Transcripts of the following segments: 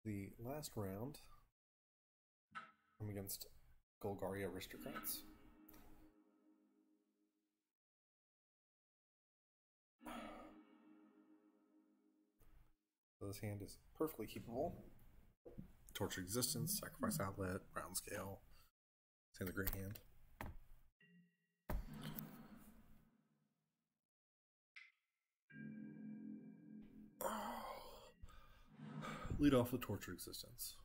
the last round. I'm against Golgari Aristocrats. So this hand is perfectly keepable. Torture Existence, Sacrifice Outlet, Brown Scale. It's a great hand. Lead off with Torture Existence.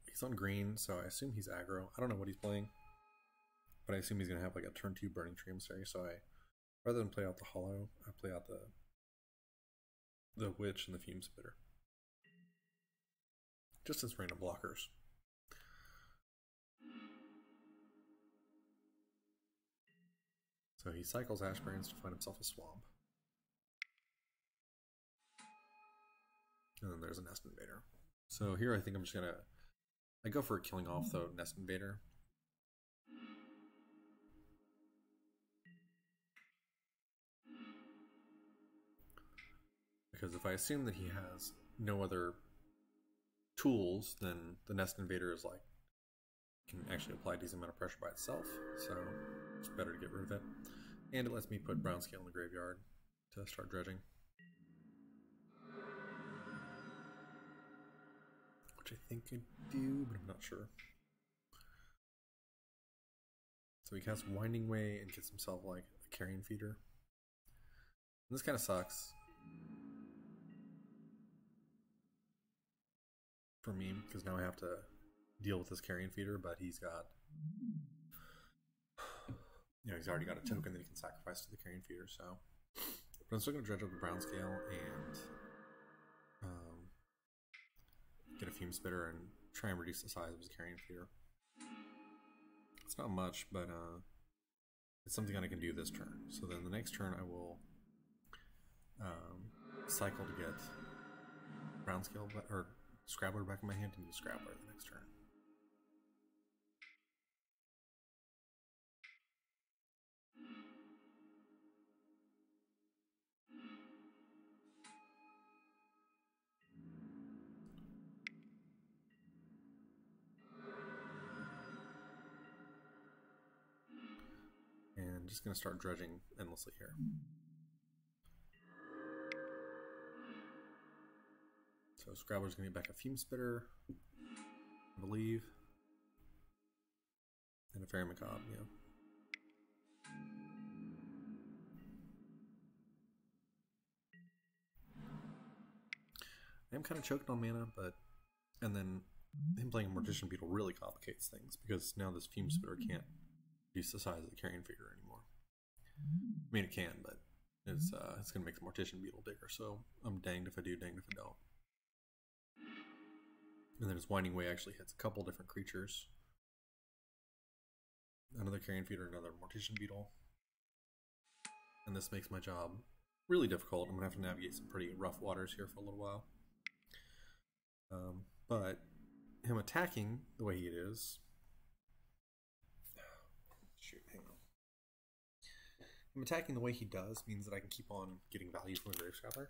He's on green, so I assume he's aggro. I don't know what he's playing, but I assume he's going to have like a turn 2 Burning Tree Emissary, so rather than play out the Hollow, I play out the Witch and the Fume Spitter. Just as random blockers. So he cycles Ashburns to find himself a swamp. And then there's a Nest Invader. So here I think I'm just going to... I go for a killing off the Nest Invader. Because if I assume that he has no other tools, then the Nest Invader is like... can actually apply a decent amount of pressure by itself. So it's better to get rid of it. And it lets me put Brown Scale in the graveyard to start dredging. Which I think I do, but I'm not sure. So he casts Winding Way and gets himself like a Carrion Feeder. And this kind of sucks for me, because now I have to deal with this Carrion Feeder, but he's got... you know, he's already got a token that he can sacrifice to the Carrion Feeder, so... But I'm still going to dredge up the Brown Scale and get a Fume Spitter and try and reduce the size of his Carrion Feeder. It's not much, but it's something I can do this turn. So then the next turn I will cycle to get Brown Scale or Scrabbler back in my hand and use Scrabbler the next turn. And just going to start dredging endlessly here. So Scrabbler's going to get back a Fume Spitter, I believe, and a Fairy Macabre, yeah. I am kind of choked on mana, but... And then him playing a Mortician Beetle really complicates things, because now this Fume Spitter can't reduce the size of the Carrion Feeder anymore. I mean, it can, but it's going to make the Mortician Beetle bigger, so I'm danged if I do, danged if I don't. And then his Winding Way actually hits a couple different creatures. Another Carrion Feeder, another Mortician Beetle. And this makes my job really difficult. I'm going to have to navigate some pretty rough waters here for a little while. But him attacking the way he is... Shoot, hang on. Him attacking the way he does means that I can keep on getting value from the Grave Scrabbler.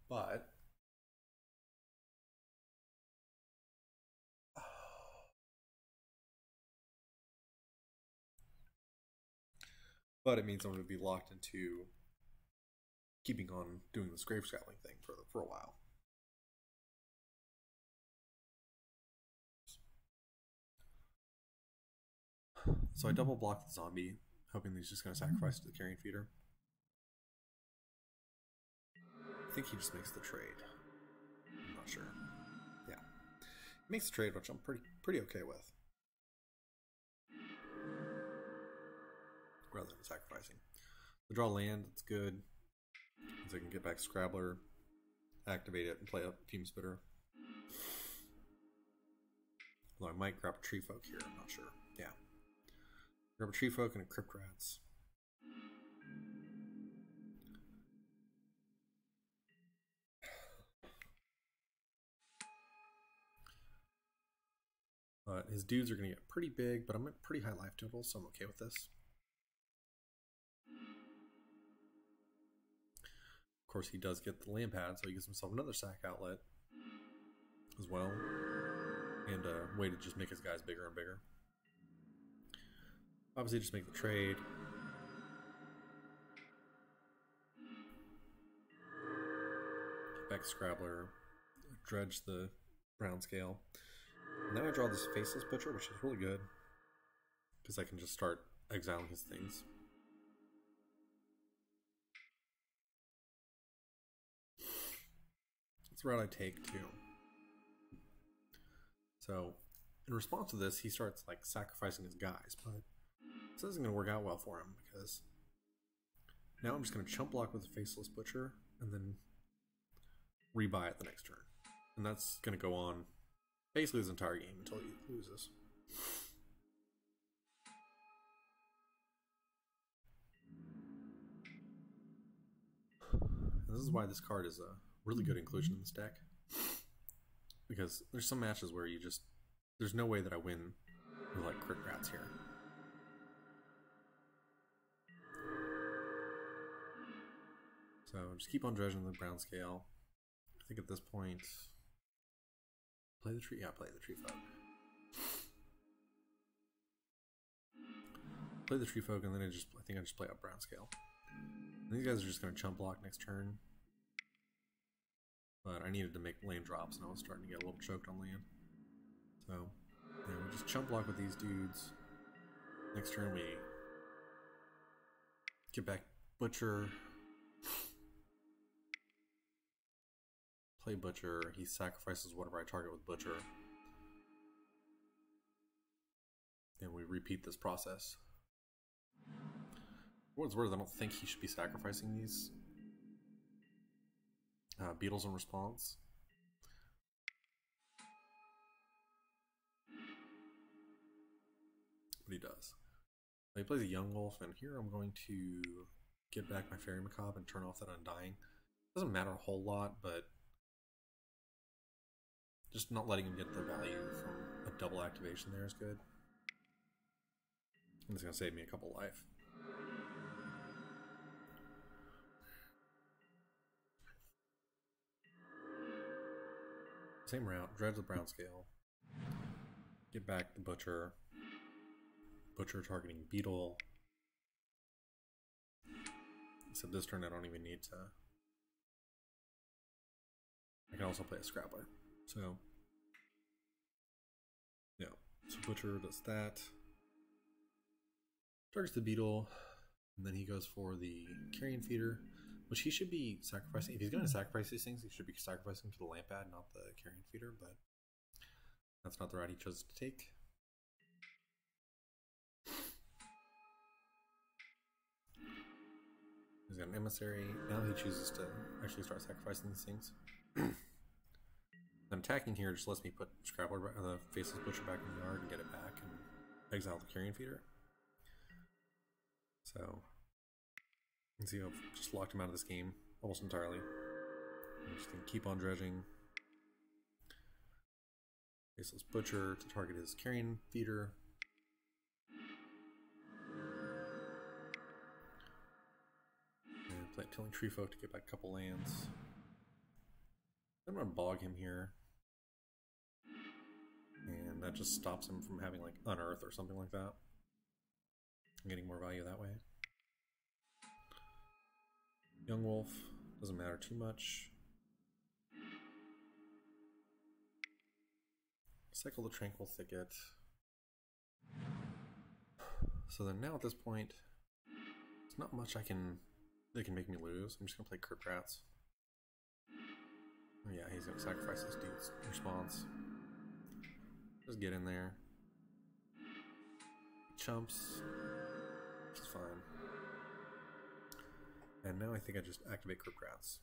But it means I'm going to be locked into keeping on doing this Grave Scrabbling thing for a while. So I double block the zombie, hoping that he's just going to sacrifice to the Carrion Feeder. I think he just makes the trade. I'm not sure. Yeah. He makes the trade, which I'm pretty okay with. Rather than sacrificing. I draw land, it's good. So I can get back Scrabbler, activate it, and play up Fume Spitter. Although I might grab a Tree Folk here, I'm not sure. Yeah. Grab a Tree Folk and a Crypt Rats. But his dudes are going to get pretty big, but I'm at pretty high life total, so I'm okay with this. course, he does get the land pad, so he gives himself another sack outlet as well. And a way to just make his guys bigger and bigger. Obviously, just make the trade. Get back Scrabbler. Dredge the brown scale. And then I draw this Faceless Butcher, which is really good. Because I can just start exiling his things. That's the route I take too. So, in response to this, he starts like sacrificing his guys, but this isn't going to work out well for him because now I'm just going to chump block with the Faceless Butcher and then rebuy it the next turn. And that's going to go on basically his entire game until he loses. And this is why this card is a really good inclusion in this deck. Because there's some matches where you just... there's no way that I win with like crit rats here. So just keep on dredging the brown scale. I think at this point... play the tree? Yeah, play the tree folk. Play the tree folk and then I think I just play up brown scale. And these guys are just going to chump block next turn. But I needed to make land drops, and I was starting to get a little choked on land. So, yeah, we just chump block with these dudes. Next turn we get back Butcher. Play Butcher. He sacrifices whatever I target with Butcher. And we repeat this process. For what it's worth, I don't think he should be sacrificing these beetles in response. But he does. He plays a Young Wolf, and here I'm going to get back my Fairy Macabre and turn off that Undying. Doesn't matter a whole lot, but just not letting him get the value from a double activation there is good. And it's going to save me a couple life. Same route, dredge the brown scale. Get back the Butcher. Butcher targeting Beetle. Except this turn I don't even need to. I can also play a Scrabbler. So, yeah. So Butcher does that. Targets the Beetle. And then he goes for the Carrion Feeder, which he should be sacrificing. If he's going to sacrifice these things, he should be sacrificing to the Lampad, not the Carrion Feeder, but that's not the route he chose to take. He's got an Emissary. Now he chooses to actually start sacrificing these things. And attacking here just lets me put Scrabbler, the Faceless Butcher back in the yard and get it back and exile the Carrion Feeder. So, you can see I've just locked him out of this game almost entirely. I'm just going to keep on dredging. Faceless Butcher to target his Carrion Feeder. And play Tilling Tree Folk to get back a couple lands. I'm going to bog him here. And that just stops him from having like Unearth or something like that. I'm getting more value that way. Young Wolf, doesn't matter too much. Cycle the Tranquil Thicket. So then now at this point, there's not much they can make me lose. I'm just gonna play Crit Rats. Oh yeah, he's gonna sacrifice this dude's response. Just get in there. Chumps, which is fine. And now I think I just activate Crypt Rats.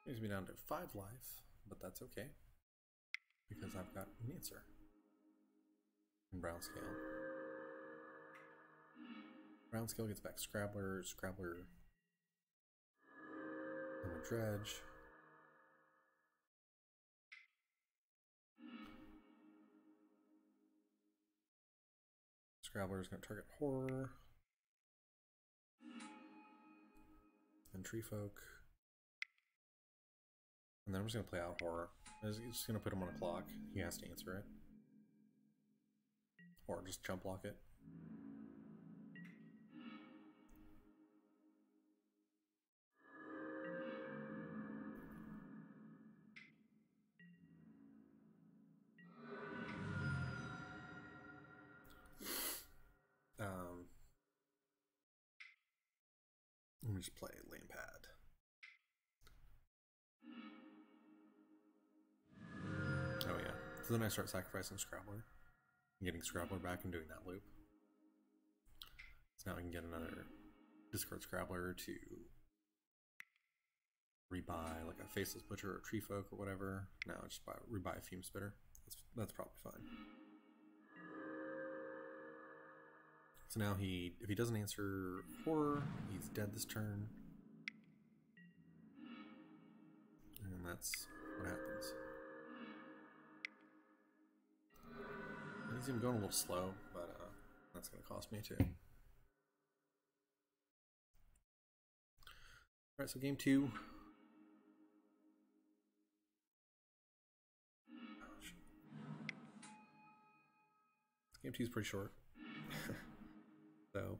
Brings me down to 5 life, but that's okay. Because I've got an answer. In brown scale. Brown scale gets back Scrabbler, Scrabbler. I'm a Dredge. Scrabbler is going to target Horror. And Tree Folk. And then I'm just going to play out Horror. I'm just going to put him on a clock. He has to answer it. Or just jump block it. Let me just play Lane Pad. Oh yeah. So then I start sacrificing Scrabbler. And getting Scrabbler back and doing that loop. So now I can get another discard Scrabbler to rebuy like a Faceless Butcher or Tree Folk or whatever. No, just rebuy a Fume Spitter. That's probably fine. So now if he doesn't answer Horror, he's dead this turn. And that's what happens. He's even going a little slow, but that's going to cost me too. Alright, so game 2. Game 2 is pretty short. So,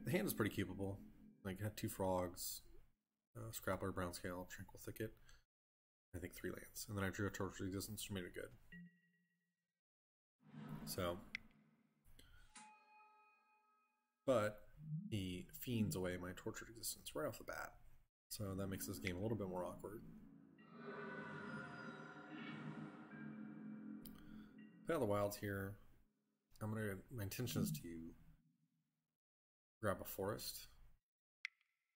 the hand is pretty keepable. Like, it had 2 frogs, Scrabbler, Brown Scale, Tranquil Thicket, I think 3 lands. And then I drew a Torch Resistance, which made it good. So, but he fiends away my Tortured Existence right off the bat. So that makes this game a little bit more awkward. Play out the wilds here. My intention is to grab a forest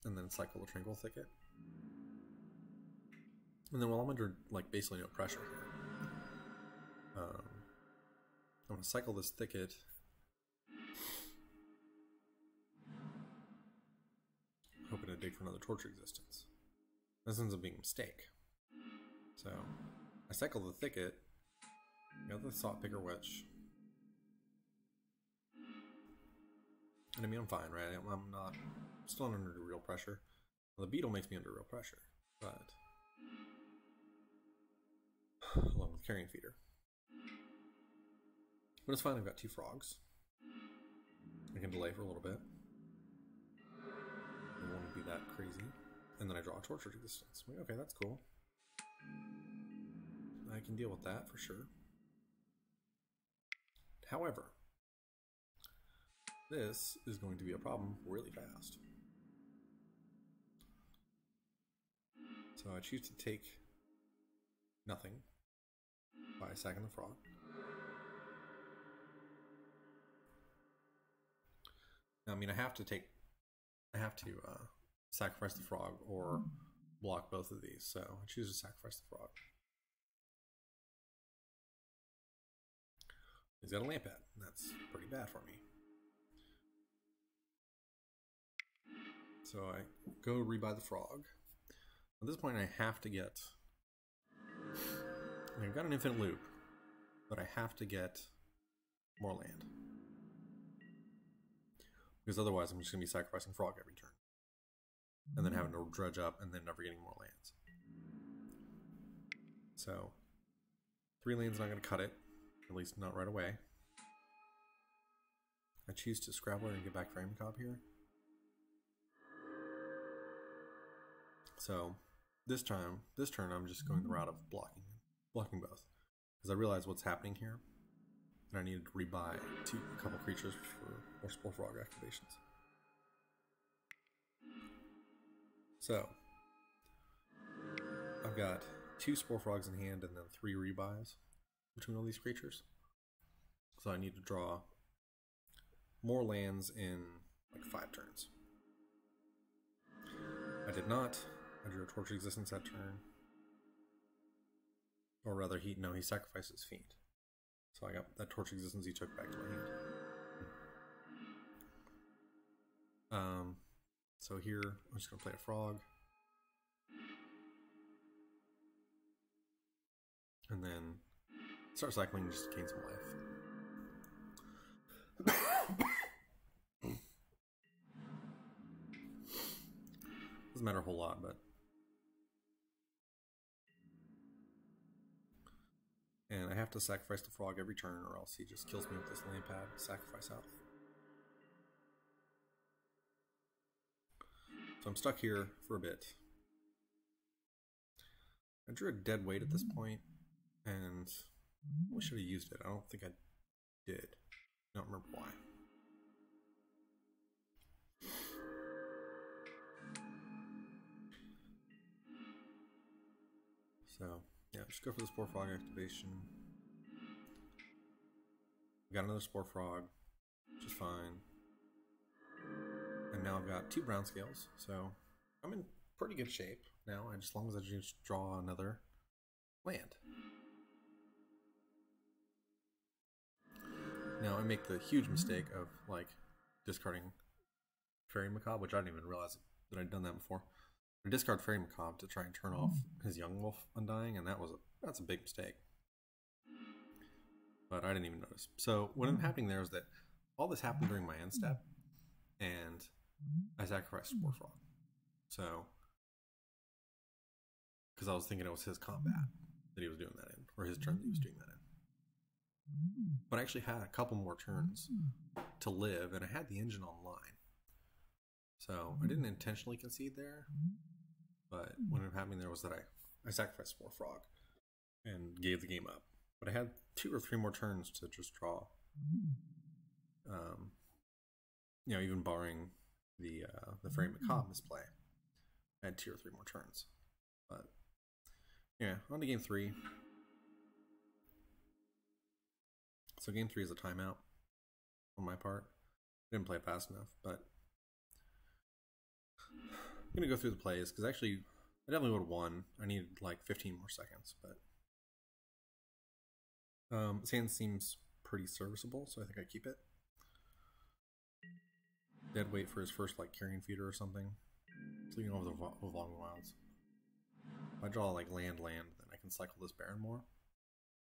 and then cycle the Tranquil Thicket. And then while I'm under like basically no pressure here, I'm going to cycle this thicket. Hoping to dig for another Torture Existence. This ends up being a mistake. So I cycle the thicket, got the Thought Picker Witch. And I mean, I'm fine, right? I'm still under real pressure. Well, the beetle makes me under real pressure, but along with Carrion Feeder. But it's fine, I've got 2 frogs. I can delay for a little bit. It won't be that crazy. And then I draw a Tortured Existence. I'm like, okay, that's cool. I can deal with that for sure. However, this is going to be a problem really fast. So I choose to take nothing by sacking the frog. Now, I mean, I have to sacrifice the frog or block both of these. So I choose to sacrifice the frog. He's got a Lamp Pad. That's pretty bad for me. So I go rebuy the frog. At this point, I have to get... I've got an infinite loop, but I have to get more land. Because otherwise, I'm just going to be sacrificing frog every turn. And then having to dredge up and then never getting more lands. So, 3 lands not going to cut it. At least not right away. I choose to Scrabbler and get back Frame Cob here. So, this turn I'm just going the route of blocking both. Because I realize what's happening here. And I needed to rebuy a couple creatures for more Spore Frog activations. So, I've got 2 Spore Frogs in hand and then 3 rebuys between all these creatures. So I need to draw more lands in like 5 turns. I did not. I drew a Torch Existence that turn. Or rather, he sacrificed his Fiend. So I got that Torch Existence he took back to my hand. So here, I'm just going to play a frog. And then start cycling just to gain some life. doesn't matter a whole lot, but... And I have to sacrifice the frog every turn, or else he just kills me with this land pad, sacrifice out. So I'm stuck here for a bit. I drew a dead weight at this point, and I should have used it. I don't think I did. I don't remember why. So, yeah, just go for the Spore Frog activation. We got another Spore Frog, which is fine. And now I've got 2 brown scales, so I'm in pretty good shape now, and as long as I just draw another land. Now I make the huge mistake of like discarding Fairy Macabre, which I didn't even realize that I'd done that before. I discard Fairy Macabre to try and turn off his Young Wolf Undying, and that's a big mistake. But I didn't even notice. So what ended up happening there is that all this happened during my end step, and I sacrificed Spore Frog. So, because I was thinking it was his combat that he was doing that in, or his turn that he was doing that in. But I actually had a couple more turns to live, and I had the engine online. So I didn't intentionally concede there, but what ended up happening there was that I sacrificed Spore Frog and gave the game up. But I had 2 or 3 more turns to just draw. You know, even barring the Fairy Macabre misplay, I had 2 or 3 more turns. But yeah, on to game 3. So game 3 is a timeout on my part. I didn't play it fast enough, but I'm gonna go through the plays because actually I definitely would have won. I needed like 15 more seconds, but his hand seems pretty serviceable, so I think I keep it. Dead weight for his first like Carrion Feeder or something. Sleeping over the Long Wilds. If I draw like land, then I can cycle this Baron more.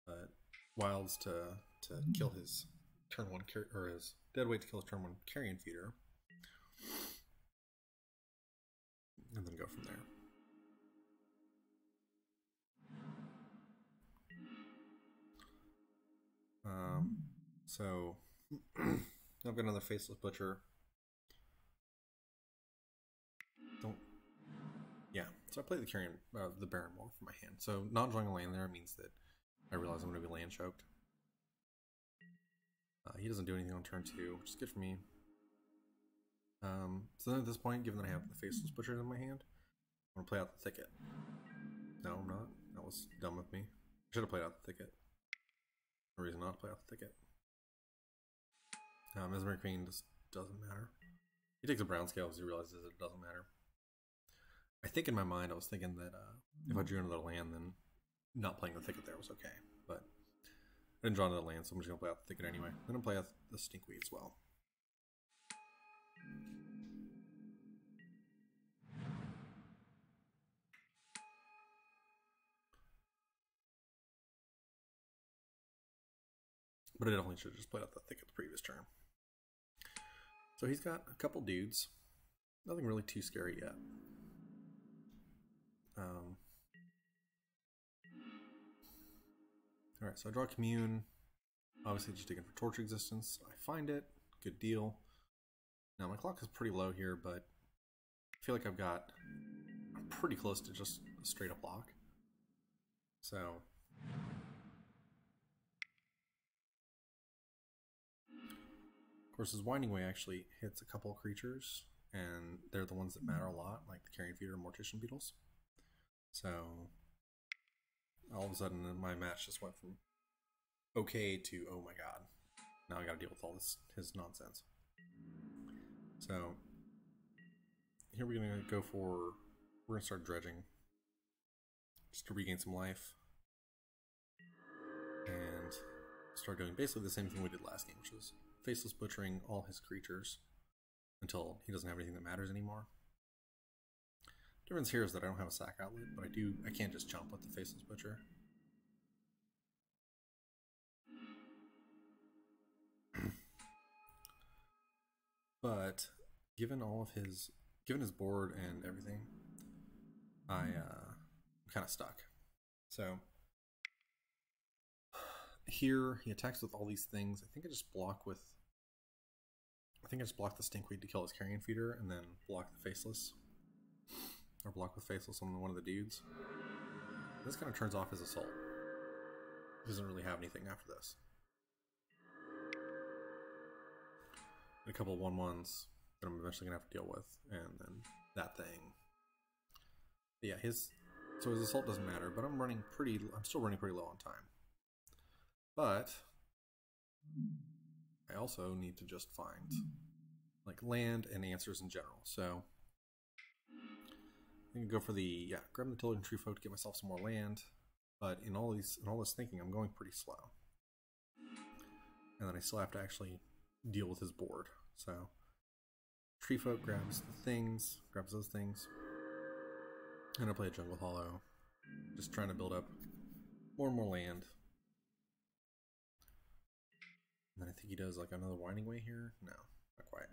But Wilds to kill his turn 1 or his dead weight to kill his turn 1 Carrion Feeder, and then go from there. So I've got another Faceless Butcher. Yeah, so I play the Carrion, the Baron more from my hand. So not drawing a land there means that I realize I'm going to be land choked. He doesn't do anything on turn 2, which is good for me. So then at this point, given that I have the Faceless Butcher in my hand, I'm going to play out the Thicket. No, I'm not. That was dumb of me. I should have played out the Thicket. No reason not to play out the Thicket. Mesmeric Fiend just doesn't matter. He takes a brown scale because he realizes it doesn't matter. I think in my mind I was thinking that if I drew another land, then not playing the Thicket there was okay. But I didn't draw another land, so I'm just going to play out the Thicket anyway. I'm going to play out the Stinkweed as well. But I definitely should have just played out the Thicket the previous turn. So he's got a couple dudes. Nothing really too scary yet. Alright, so I draw Commune. Obviously just digging for Torch Existence. I find it. Good deal. Now my clock is pretty low here, but I feel like I'm pretty close to just a straight up lock. So of course his Winding Way actually hits a couple of creatures, and they're the ones that matter a lot, like the Carrion Feeder and Mortician Beetles. So all of a sudden my match just went from okay to oh my god, now I gotta deal with all his nonsense. So here we're gonna start dredging just to regain some life and start doing basically the same thing we did last game, which is Faceless Butchering all his creatures until he doesn't have anything that matters anymore. The difference here is that I don't have a sack outlet, but I can't just jump with the Faceless Butcher. But given all of his given his board and everything, I'm kind of stuck. So here he attacks with all these things. I think I just block the Stinkweed to kill his carrion feeder, and then block the Faceless, or block with Faceless on one of the dudes. This kind of turns off his assault. He doesn't really have anything after this. A couple of 1/1s that I'm eventually gonna have to deal with, and then that thing. But yeah, his assault doesn't matter, but I'm still running pretty low on time. But I also need to just find like land and answers in general. So I can go for grab the Tilted Tree Folk to get myself some more land. But in all this thinking, I'm going pretty slow. And then I still have to actually deal with his board. So Tree Folk grabs those things. And I play a Jungle Hollow, just trying to build up more and more land. And then I think he does like another Winding Way here. No, not quite.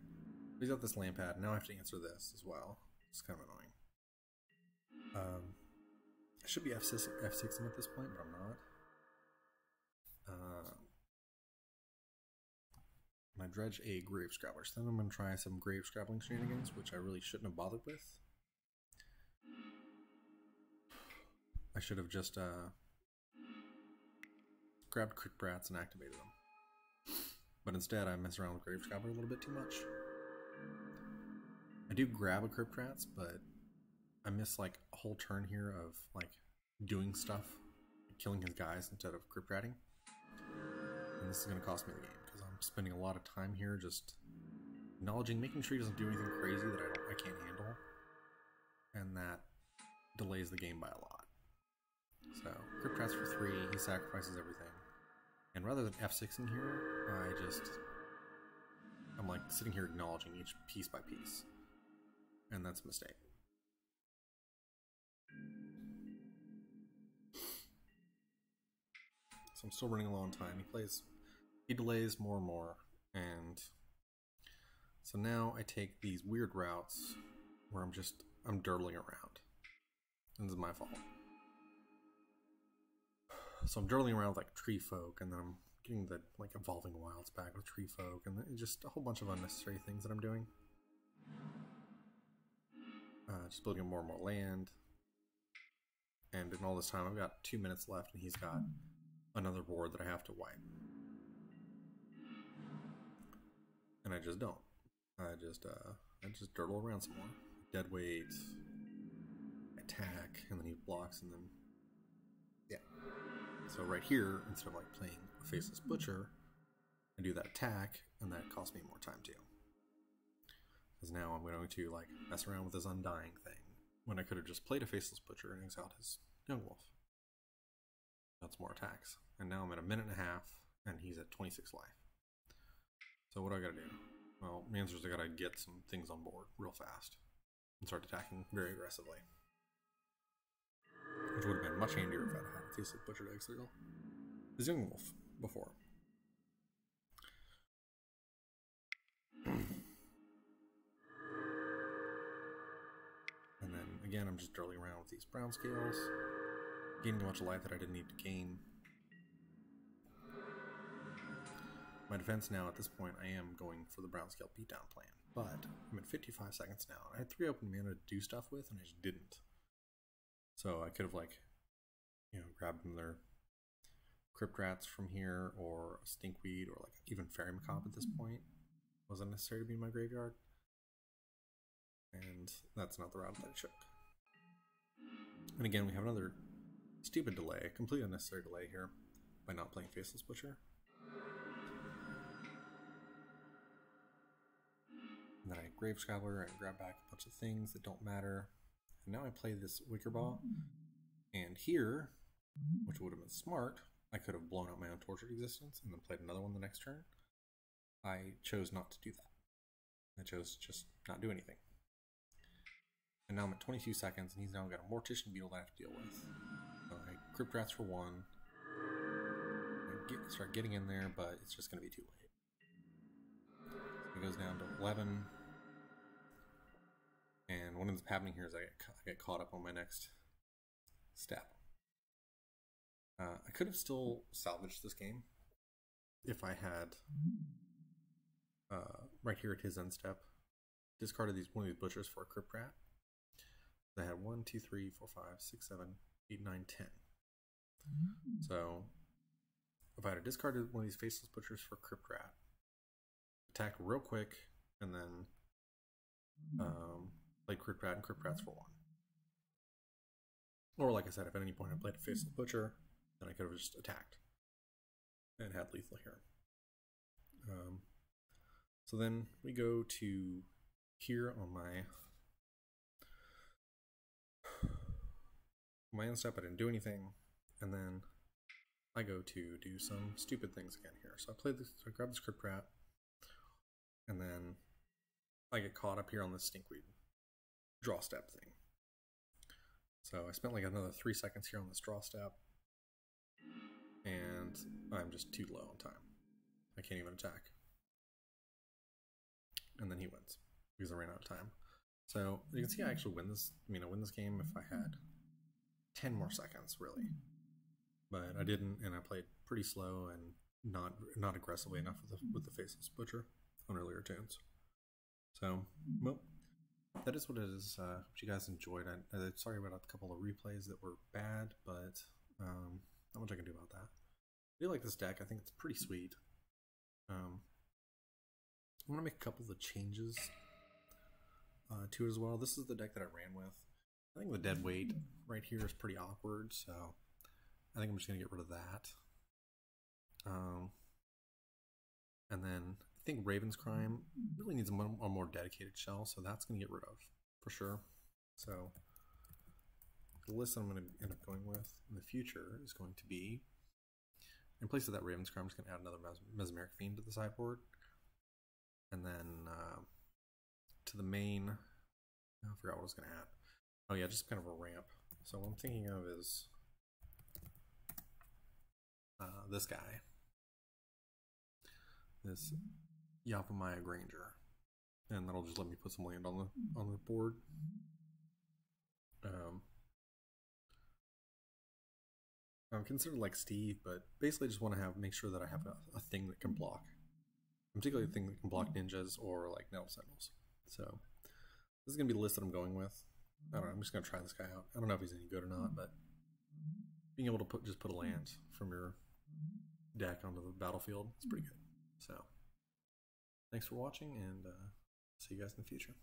He's got this land pad. Now I have to answer this as well. It's kind of annoying. I should be F6 at this point, but I'm not. And I dredge a Grave Scrabbler. So then I'm going to try some Grave Scrabbling shenanigans, which I really shouldn't have bothered with. I should have just grabbed Crit Brats and activated them. But instead, I mess around with Grave Scrabbler a little bit too much. I do grab a Crypt Rats, but I miss like a whole turn here of like doing stuff, killing his guys instead of Crypt Ratting. And this is going to cost me the game because I'm spending a lot of time here just making sure he doesn't do anything crazy that I can't handle, and that delays the game by a lot. So Crypt Rats for 3, he sacrifices everything, and rather than F6ing here, I'm like sitting here acknowledging each piece by piece, and that's a mistake. So I'm still running low on time. He delays more and more, and so now I take these weird routes where I'm dirtling around. And this is my fault. So I'm dirtling around with like Tree Folk, and then I'm getting the like Evolving Wilds back with Tree Folk, and then just a whole bunch of unnecessary things that I'm doing. Just building more and more land. And in all this time, I've got 2 minutes left, and he's got another board that I have to wipe. And I just don't. I just dirtle around some more. Dead weight, attack, and then he blocks, and then yeah. So right here, instead of like playing a Faceless Butcher, I do that attack, and that costs me more time too. Because now I'm going to like mess around with this Undying thing, when I could have just played a Faceless Butcher and exiled his Young Wolf. That's more attacks. And now I'm at 1.5 minutes, and he's at 26 life. So what do I gotta do? Well, the answer is I gotta get some things on board real fast and start attacking very aggressively. Which would have been much handier if I'd had a Faceless Butcher to exile his Young Wolf before. And then again, I'm just dirtling around with these brown scales, gaining a bunch of life that I didn't need to gain. My defense now at this point, I am going for the brown scale beatdown plan, but I'm at 55 seconds now. I had 3 open mana to do stuff with, and I just didn't. So I could have like, grabbed another Crypt Rats from here, or a Stinkweed, or like even Fairy Macabre at this point. Wasn't necessary to be in my graveyard. And that's not the route that I took. And again, we have another stupid delay, completely unnecessary delay here, by not playing Faceless Butcher. And then I Grave Scrabbler and grab back a bunch of things that don't matter. And now I play this Wicker Ball. And here, which would have been smart, I could have blown out my own Tortured Existence and then played another one the next turn. I chose not to do that. I chose to just not do anything. And now I'm at 22 seconds, and he's now got a Mortician Beetle that I have to deal with. So I Crypt Rats for 1. I start getting in there, but it's just going to be too late. So he goes down to 11. And what ends up happening here is I get caught up on my next step. I could have still salvaged this game if I had, right here at his end step, discarded one of these butchers for a Crypt Rat. I had 1, 2, 3, 4, 5, 6, 7, 8, 9, 10. So if I had discarded one of these faceless butchers for Crypt Rat, attack real quick, and then play Crypt Rat and Crypt Rats for 1. Or like I said, if at any point I played a faceless butcher, then I could have just attacked and had lethal here. So then we go to here on my end step. I didn't do anything, and then I go to do some stupid things again here. So I grab this Crypt Rat, and then I get caught up here on this Stinkweed draw step thing. So I spent like another 3 seconds here on this draw step, and I'm just too low on time. I can't even attack. And then he wins because I ran out of time. So you can see I actually win this. I mean, I win this game if I had 10 more seconds, really. But I didn't, and I played pretty slow and not aggressively enough with the Faceless Butcher on earlier turns. So, well, that is what it is. Hope you guys enjoyed. Sorry about a couple of replays that were bad, but not much I can do about that. I do like this deck. I think it's pretty sweet. I'm going to make a couple of changes to it as well. This is the deck that I ran with. I think the dead weight right here is pretty awkward, so I think I'm just going to get rid of that. And then I think Raven's Crime really needs a more dedicated shell, so that's going to get rid of for sure. So the list that I'm going to end up going with in the future is going to be, in place of that Raven's Crime, I'm just going to add another Mesmeric Fiend to the sideboard. And then to the main, I forgot what I was going to add. Oh yeah, just kind of a ramp. So what I'm thinking of is this guy, this Yapamaya Granger, and that'll just let me put some land on the board. I'm considered like Steve, but basically just want to make sure that I have a thing that can block. Particularly a thing that can block ninjas or like Nettle Sentinels. So this is going to be the list that I'm going with. I don't know, I'm just going to try this guy out. I don't know if he's any good or not, but being able to just put a land from your deck onto the battlefield is pretty good. So thanks for watching, and see you guys in the future.